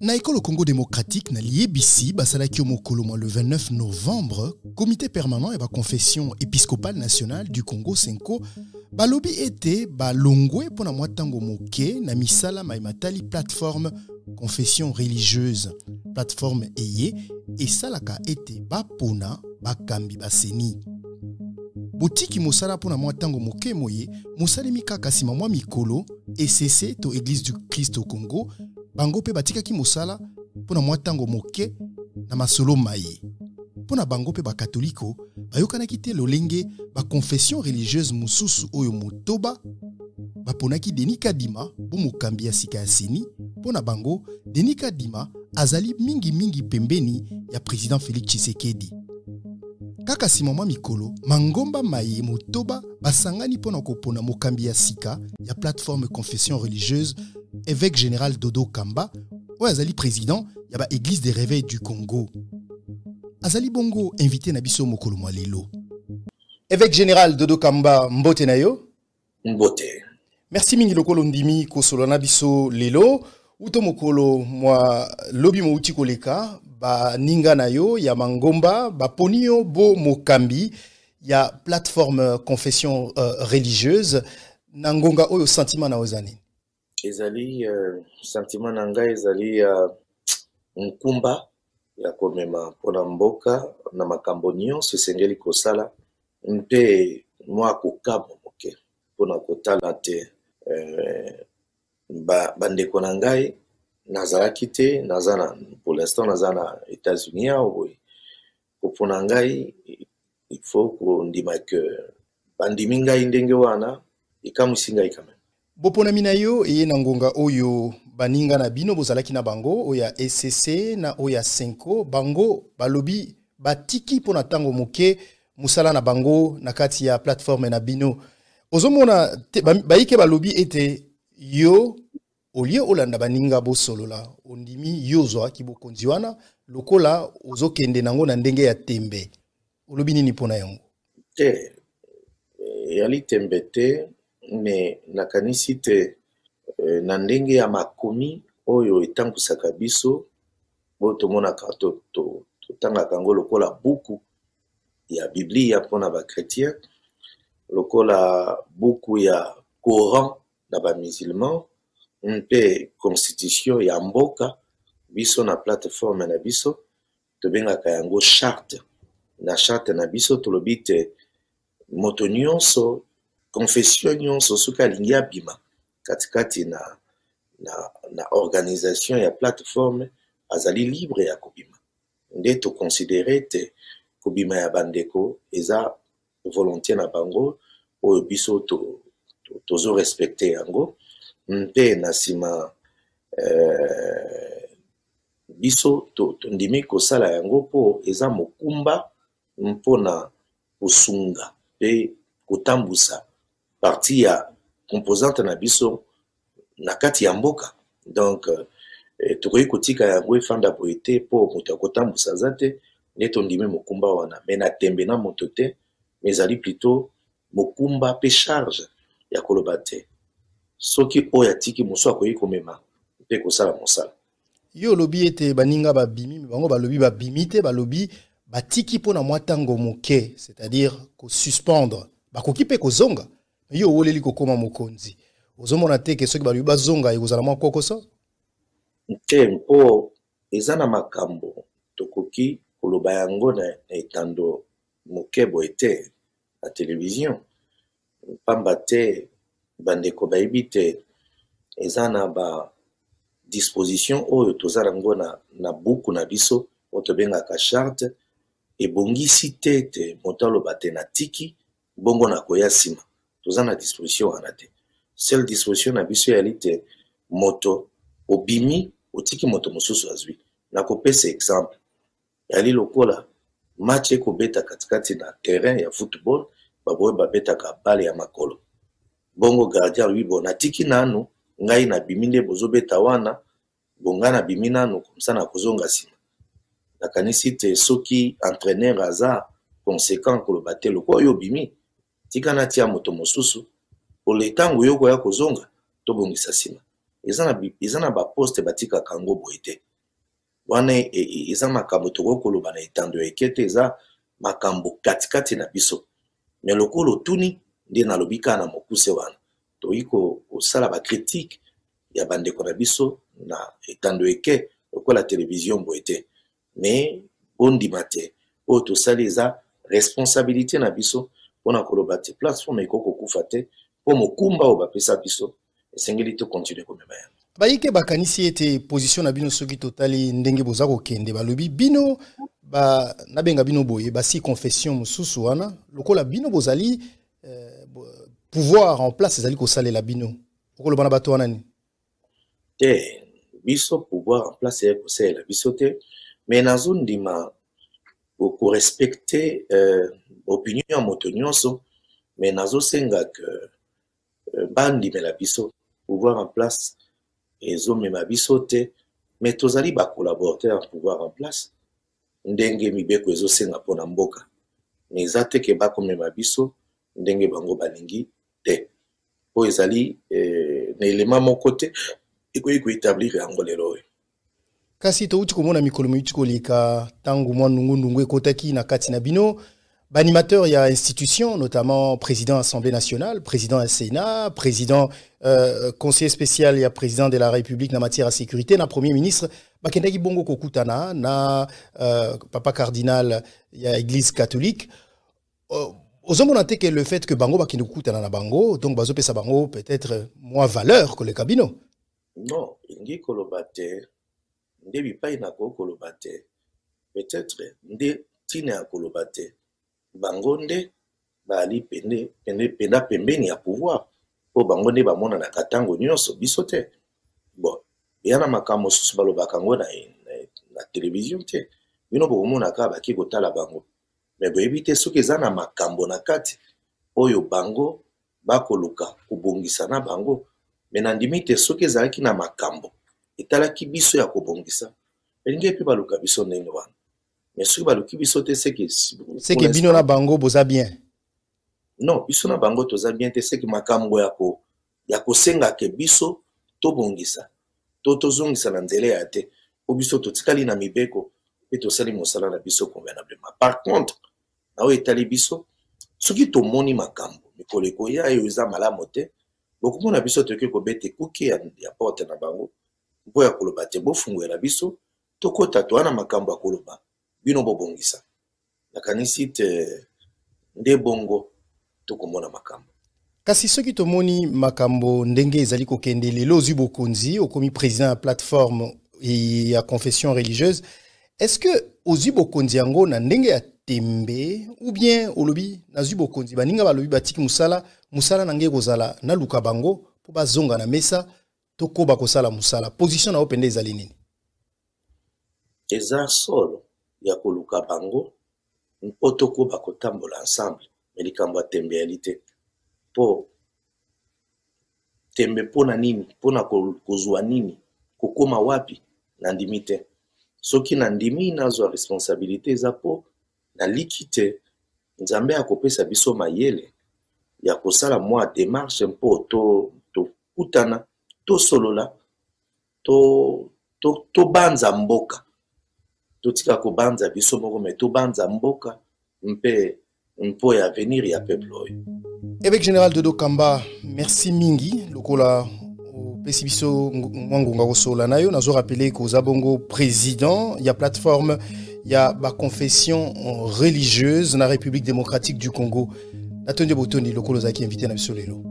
Na ekolo Congo démocratique na liebisi basalaki mokolo le 29 novembre, comité permanent et la confession épiscopale nationale du Congo Senko balobi ete balongwe pona mwatango moke na misala maimatali plateforme confession religieuse plateforme eye esalaka ete bapona bakambi baseni botiki mosala pona mwatango moke moye mosalemi kaka sima mwa mikolo ECC to Église du Christ au Congo bango pe batikaki mosala pona mwatango moke na masolo maye pona bango pe bakatoliko bayokanaki te lolenge ba confession religieuse mususu oyo motoba baponaki Denis Kadima bo mokambi ya sika ya seni pona bango Denis Kadima azali mingi pembeni ya président Félix Tshisekedi kaka sima mwa mikolo mangomba maye motoba basangani pona kopona mokambi ya sika ya plateforme confession religieuse évêque général Dodo Kamba oyo azali président ya ba église des réveils du Congo azali bongo invité na biso mokolo mwa lelo évêque général Dodo Kamba mbote na yo mbote merci mingi lokolo ndimi kosolo na biso lelo uto mokolo mwa lobi mo uti koleka ba ninga na yo ya mangomba ba ponio bo mokambi ya plateforme confession religieuse na ngonga oyo sentiment na ozani ezali sentiment na ngai ezali nkumba ya komema pona mboka na makambo nyonso esengeli kosala mpe mwa kokabo moke pona kotala te bandeko na ngai nazalaki te naza pour l'instant naza na États-Unis aoboye kopona ngai il faut kondima ke bandimi ngai ndenge wana ekamwisi ngai kame bopona mina yo eye na ngonga oyo baninga na bino bozalaki na bango oya ECC na oya Senko bango balobi batiki pona tango moke musala na bango na kati ya plateforme na bino ozomona baike balobi ete yo olie olanda baninga bo solola ondimi yozwa kibokonzi wana lokola ozokende nango na ndenge ya tembe olobi nini pona yango te yali tembe te me nakanisi te na ndenge ya makomi oyo etangusaka biso bo tomonaka totangaka yango lokola buku ya biblia mpona bakretien lokola buku ya Coran na bamusulman mpe constitution ya mboka biso na plateforme na biso tobengaka yango charte na charte na biso tolobi te moto nyonso confession nyonso soki alingi abima katikati na organisation ya plateforme azali libre ya kobima nde toconsidere te kobima ya bandeko eza volonté na bango oyo biso tozo respecte yango mpe na nsima biso tondimi kosala yango mpo eza mokumba mpona kosunga mpe kotambusa parti ya composante na biso na kati ya mboka donc tokoki kotika yango efanda boye te mpo moto akotambusa aza te nde tondimi mokumba wana me na tembe na moto te me ezali plutôt mokumba mpe charge ya koloba te soki oyo atiki mosu akoki komema mpe kosala mosala yo lobi ete baninga babimi bango balobi babimi te balobi batiki pona mwatango moke c'est-à-dire ko suspendre bakoki pe kozonga yo woleli kokoma mokonzi ozomona te ke soki balobi bazonga ekozala mwa kokoso te mpo eza na makambo tokoki koloba yango na etando moke boye te na télévision pamba te bandeko bayebi te eza na ba disposition oyo toza nango na buku na biso oyo tobengaka charte ebongisi te moto aloba te na tiki bongo na koya nsima toza na disposition wana te seule disposition na biso yali te moto obimi otiki moto mosusu azwi na kopesa exemple yali lokola match ekobeta katikati na terrain ya football baboye babetaka bale ya makolo bongo gardien lui bon natiki nanu ngai na bimi nde bozobeta wana bonga na bimi nanu komsa na kozonga nsima nakanisi te soki entraîneur aza conséquent koloba te lokola oyo bimi tika na tia moto mosusu ole ntango yo koya kozonga tobongisa nsima. Eza na baposte batika kango boye te. Wana eza makambo tokokoloba na etando eke te, eza makambo katikati na biso. Me lokolo tuni nde nalobi kaka na mokuse wana. Toyi kosala bakritike ya bandeko na biso na etando eke lokola television boye te. Me bondima te oyo tosali eza responsabilité na biso mpona koloba te plateforme ekoko kufa te mpo mokumba oyo bapesa biso esengeli te continue komema yango. Bayike bakanisi ete position na bino soki totali ndenge boza kokende balobi bino nabenga bino boye basi confession mosusu wana lokola bino bozali pouvoir en place ezali kosalela bino okoloba na bato wana ni te biso pouvoir en place ezali kosalela biso te me nazondima korespecte opinion ya moto nyonso me nazosenga ke bandimela biso pouvoir en place ezomema biso te me tozali bacolaborateur ya pouvoir en place ndenge mibeko ezosenga mpona mboka me eza te ke bakomema biso ndenge bango balingi te po ezali na elema moko te ekoki koétablir yango lelo oyo. Kasi touti komona mikolo miyuti koleka tangu mwa ndungu ekotaki na kati na bino Animateur, il y a institutions, notamment président Assemblée nationale, président Sénat, président conseiller spécial, il y a président de la République en matière de sécurité, na premier ministre, bakendaki bongo kokutana, na papa cardinal, il y a église catholique. Aux hommes, on a que le fait que bango bakende kokutana na bango, donc bazo pesa bango peut-être moins valeur que le cabino. Non, ingi kolobate, ndebi pa inako kolobate, peut-être nde tine ya kolobate. Bangonde bali penda pembeni ya pouvoir po bangonde bamona na katango nyonso biso te. Bon, yana makambo susu balobaka ngo na télévision te. Bino bomona ka baki kotala bango. Mais boyebi te soki eza na makambo na kati oyo bango bakoluka kobongisa na bango. Mais na ndimi te soki ezalaki na makambo etalaki biso ya kobongisa. Elingi pe baluka biso ndenge wana. Mais ce que c'est que bino na bango boza bien. Non, biso na bango toza bien te c'est que makambo ya kosenga ke biso to bongisa. To zongisa na nzela ya te. Po biso to tikali na mibeko pe to sali mosala na biso convenablement. Par contre, na o etali biso soki to moni makambo mikoleko ya eza malamu te. Beaucoup na biso to ke ko bete kuki ya porte na bango. Bo ya koloba te bo fungoela biso to kota to ana makambo ya koloba. Bino bobongisa nakanisi te nde bongo tokomona makambo. Kasi soki tomoni makambo ndenge ezali kokende lelo ozwi bokonzi okomi président ya plateforme et ya confession religieuse, est-ce que ozwi bokonzi yango na ndenge ya tembe ou bien olobi nazwi bokonzi baninga balobi batiki musala nange kozala na luka bango po bazonga na mesa tokoba kosala musala position na opende ezali nini? Eza solo ya koluka bango mpo tokoba kotambola ensemble me likambo ya tembe yali te po tembe mpona nini mpona kozwa nini kokoma wapi na ndimi te soki na ndimi nazwa responsabilité eza po naliki te nzambe akopesa biso mayele ya kosala mwa démarche mpo tokutana tosolola tobanza mboka totika kobanza biso moko me tobanza mboka mpo ya avenir ya peuple oyo. Évêque général Dodo Kamba, merci mingi lokola pesi biso mwangunga kosola na yo nazo rappeler ko zabongo président ya plateforme ya ba confession religieuse na République démocratique du Congo. Natonde Botoni lokolo zaki invité na biso lelo.